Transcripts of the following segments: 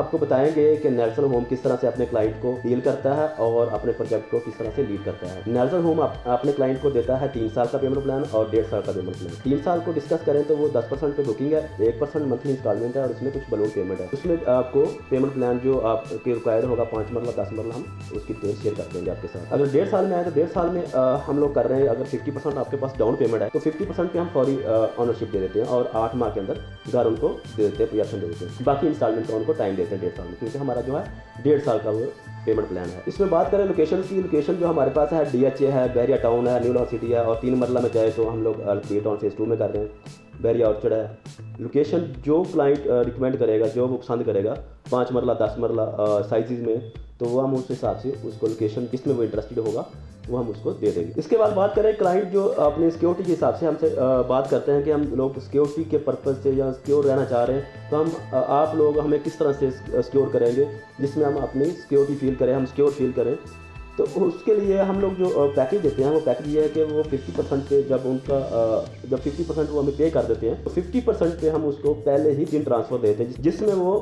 आपको बताएंगे कि नेल्सन होम किस तरह से अपने क्लाइंट को डील करता है और अपने प्रोजेक्ट को किस तरह से लीड करता है। नेल्सन होम अपने क्लाइंट को देता है 3 साल का पेमेंट प्लान और 1.5 साल का पेमेंट प्लान। 3 साल को डिस्कस करें तो वो 10% पे बुकिंग है, 1% मंथली इंस्टॉलमेंट है और उसमें कुछ बलून पेमेंट है। उसमें आपको पेमेंट प्लान जो आपके रिक्वायर्ड होगा 5 मरला 10 मरला हम उसकी डिटेल शेयर कर देंगे आपके साथ। अगर 1.5 साल में आए तो 1.5 साल में हम लोग कर रहे हैं, अगर 50% आपके पास डाउन पेमेंट है तो 50% पे हम फौरी ऑनरशिप दे देते हैं और 8 माह के अंदर घर उनको दे देते हैं, पोजेसन दे देते हैं। बाकी इंस्टॉलमेंट का उनको टाइम देते हैं 1.5 साल में, क्योंकि हमारा जो है 1.5 साल का वो पेमेंट प्लान है। इसमें बात करें लोकेशन की, लोकेशन जो हमारे पास है DHA है, बहरिया टाउन है, न्यू लाहौर सिटी है और 3 मरला में जाए तो हम लोग बी टाउन फेज 2 में कर रहे हैं, बहरिया ऑर्चर्ड है। लोकेशन जो क्लाइंट रिकमेंड करेगा, जो वो पसंद करेगा 5 मरला 10 मरला साइज़ में, तो वो हम उस हिसाब से उसको लोकेशन जिसमें वो इंटरेस्टेड होगा वो हम उसको दे देंगे। इसके बाद बात करें क्लाइंट जो अपनी सिक्योरिटी के हिसाब से हमसे बात करते हैं कि हम लोग सिक्योरिटी के पर्पज़ से या सिक्योर रहना चाह रहे हैं, तो हम आप लोग हमें किस तरह से सिक्योर करेंगे जिसमें हम अपनी सिक्योरिटी फील करें, हम सिक्योर फील करें। तो उसके लिए हम लोग जो पैकेज देते हैं वो पैकेज ये है कि वो 50% पे जब 50% वो हमें पे कर देते हैं तो 50% पे हम उसको पहले ही दिन ट्रांसफ़र देते हैं, जिसमें वो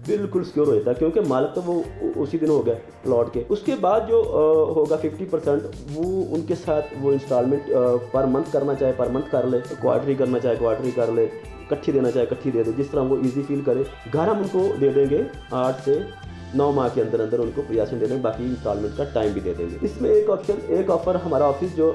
बिल्कुल सिक्योर हो जाता है, क्योंकि मालिक तो वो उसी दिन हो गया प्लॉट के। उसके बाद जो होगा 50% वो उनके साथ वो इंस्टॉलमेंट पर मंथ करना चाहे पर मंथ कर ले, क्वार्टरली करना चाहे क्वार्टरली कर ले, इकट्ठी देना चाहे इकट्ठी दे दे, जिस तरह वो ईजी फील करे। घर हम उनको दे देंगे 8 से 9 माह के अंदर अंदर उनको पोजेसन दे देंगे, बाकी इंस्टॉलमेंट का टाइम भी दे देंगे। इसमें एक ऑफर हमारा ऑफिस जो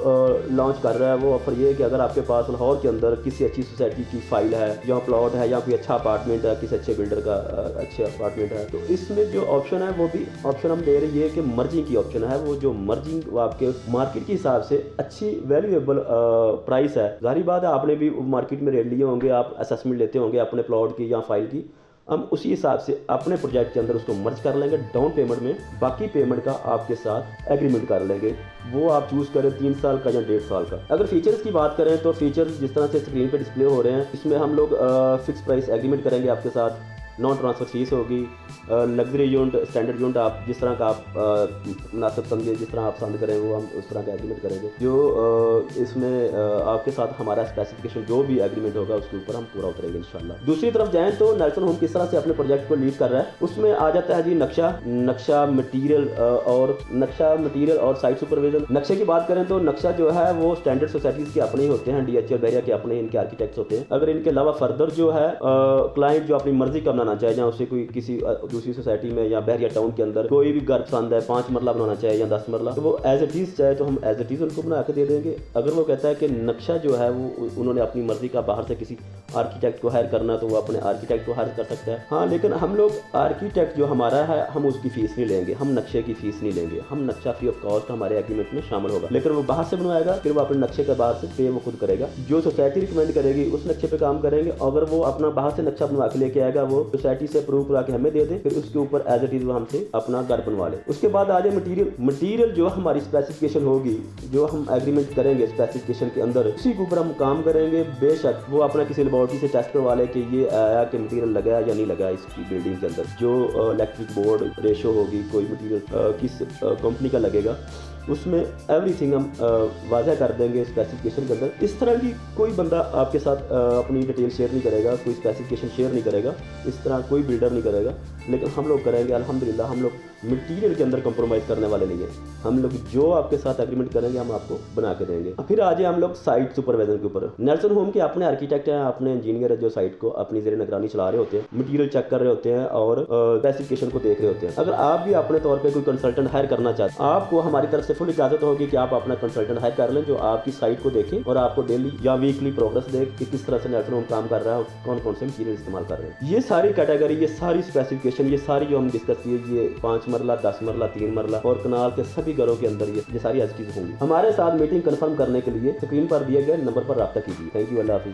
लॉन्च कर रहा है, वो ऑफर ये है कि अगर आपके पास लाहौर के अंदर किसी अच्छी सोसाइटी की फाइल है, जहाँ प्लॉट है या कोई अच्छा अपार्टमेंट है, किसी अच्छे बिल्डर का अच्छे अपार्टमेंट है, तो इसमें जो ऑप्शन है वो भी ऑप्शन हम दे रहे हैं, ये कि मर्जिंग की ऑप्शन है। वो जो मर्जिंग आपके मार्केट के हिसाब से अच्छी वैल्यूएबल प्राइस है। जाहिर बात है आपने भी मार्केट में रेट लिए होंगे, आप असेसमेंट लेते होंगे अपने प्लॉट की या फाइल की, हम उसी हिसाब से अपने प्रोजेक्ट के अंदर उसको मर्ज कर लेंगे डाउन पेमेंट में, बाकी पेमेंट का आपके साथ एग्रीमेंट कर लेंगे। वो आप चूज़ करें 3 साल का या 1.5 साल का। अगर फीचर्स की बात करें तो फीचर्स जिस तरह से स्क्रीन पे डिस्प्ले हो रहे हैं, इसमें हम लोग फिक्स प्राइस एग्रीमेंट करेंगे आपके साथ, नॉन ट्रांसफ़र फीस होगी, लग्जरी यूनिट, स्टैंडर्ड यूनिट आप जिस तरह का आप मुनासिब समझे, जिस तरह आप पसंद करें वो हम उस तरह का एग्रीमेंट करेंगे। जो इसमें आपके साथ हमारा स्पेसिफिकेशन जो भी एग्रीमेंट होगा उसके ऊपर हम पूरा उतरेंगे इंशाल्लाह। दूसरी तरफ जाएँ तो नेल्सन होम किस तरह से अपने प्रोजेक्ट को लीड कर रहा है, उसमें आ जाता है जी नक्शा मटीरियल और साइट सुपरविजन। नक्शे की बात करें तो नक्शा जो है वो स्टैंडर्ड सोसाइटीज़ के अपने ही होते हैं, DHA और बहरिया के अपने इनके आर्किटेक्ट्स होते हैं। अगर इनके अलावा फर्दर जो है क्लाइंट जो अपनी मर्जी का बनाना चाहे, या उसे कोई किसी दूसरी सोसाइटी में या बहरिया टाउन के अंदर कोई भी घर पसंद है, 5 मरला बनाना चाहे या 10 मरला, तो वो एज इट इज़ चाहे तो हम एज इट इज़ उनको बना के दे देंगे। अगर वो कहता है कि नक्शा जो है वो उन्होंने अपनी मर्जी का बाहर से किसी आर्किटेक्ट को हायर करना, तो वो अपने आर्किटेक्ट को हायर कर सकता है। हाँ, लेकिन हम लोग आर्किटेक्ट जो हमारा है हम उसकी फ़ीस नहीं लेंगे, हम नक्शे की फ़ीस नहीं लेंगे। हम नक्शा फ्री ऑफ कॉस्ट हमारे एग्रीमेंट में शामिल होगा, लेकिन वो बाहर से बनवाएगा, फिर वो अपने नक्शे के बाहर से पे वो खुद करेगा। जो सोसाइटी रिकमेंड करेगी उस नक्शे पर काम करेंगे। अगर वो अपना बाहर से नक्शा बनवा के लेके आएगा, वो सोसाइटी से अप्रूव करा के हमें दे दे, फिर उसके ऊपर एज इट इज वो हमसे अपना घर बनवा ले। उसके बाद आ जाए मटीरियल जो हमारी स्पेसिफिकेशन होगी, जो हम एग्रीमेंट करेंगे स्पेसिफिकेशन के अंदर, उसी के ऊपर हम काम करेंगे। बेशक वो अपना किसी लेबोरेटरी से टेस्ट करवा ले कि ये आया कि मटीरियल लगा या नहीं लगा इसकी बिल्डिंग के अंदर, जो इलेक्ट्रिक बोर्ड रेशो होगी, कोई मटीरियल किस कंपनी का लगेगा, उसमें एवरीथिंग हम वाज़ह कर देंगे स्पेसिफिकेशन के अंदर। इस तरह की कोई बंदा आपके साथ अपनी डिटेल शेयर नहीं करेगा, कोई स्पेसिफिकेशन शेयर नहीं करेगा, इस तरह कोई बिल्डर नहीं करेगा, लेकिन हम लोग करेंगे। अल्हम्दुलिल्लाह हम लोग मटीरियल के अंदर कंप्रोमाइज़ करने वाले नहीं हैं। हम लोग जो आपके साथ एग्रीमेंट करेंगे हम आपको बना के देंगे। फिर आ जाए हम लोग साइट सुपरवाइजन के ऊपर। नेल्सन होम के अपने आर्किटेक्ट हैं, अपने इंजीनियर है, जो साइट को अपनी ज़ेरे निगरानी चला रहे होते हैं, मटीरियल चेक कर रहे होते हैं और स्पेसिफिकेशन को देख रहे होते हैं। अगर आप भी अपने तौर पर कोई कंसल्टेंट हायर करना चाहते हैं, आपको हमारी तरफ से फुल इजाज़त होगी कि आप अपना कंसल्टेंट हायर कर लें, जो आपकी साइट को देखें और आपको डेली या वीकली प्रोग्रेस देख कि किस तरह से नेल्सन होम काम कर रहा है, कौन कौन से मटीरियल इस्तेमाल कर रहे हैं। ये सारी कैटेगरी, ये सारी स्पेसिफिकेशन, ये सारी जो हम डिस्कस किए, ये 5 मरला 10 मरला 3 मरला और कनाल के सभी घरों के अंदर ये सारी चीज़ें होंगी। हमारे साथ मीटिंग कंफर्म करने के लिए स्क्रीन पर दिए गए नंबर पर राब्ता कीजिए। थैंक यू, अल्लाह हाफिज़।